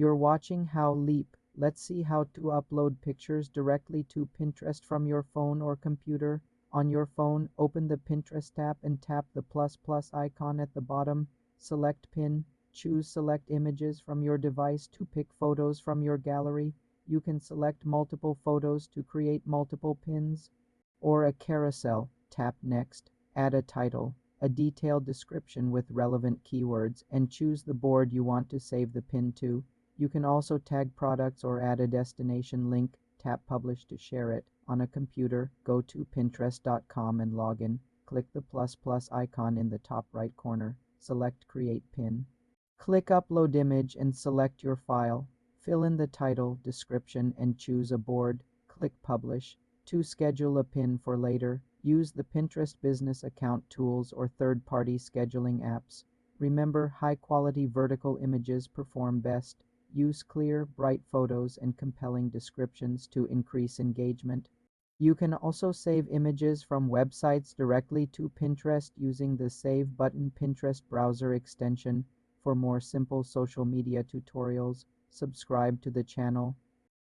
You're watching How Leap. Let's see how to upload pictures directly to Pinterest from your phone or computer. On your phone, open the Pinterest app and tap the plus plus icon at the bottom. Select Pin. Choose Select Images from your device to pick photos from your gallery. You can select multiple photos to create multiple pins. Or a carousel. Tap Next. Add a title, a detailed description with relevant keywords, and choose the board you want to save the pin to. You can also tag products or add a destination link. Tap Publish to share it. On a computer, go to Pinterest.com and log in. Click the plus plus icon in the top right corner. Select Create Pin. Click Upload Image and select your file. Fill in the title, description, and choose a board. Click Publish. To schedule a pin for later, use the Pinterest Business Account tools or third-party scheduling apps. Remember, high-quality vertical images perform best. Use clear, bright photos and compelling descriptions to increase engagement. You can also save images from websites directly to Pinterest using the Save button. Pinterest browser extension. For more simple social media tutorials, subscribe to the channel.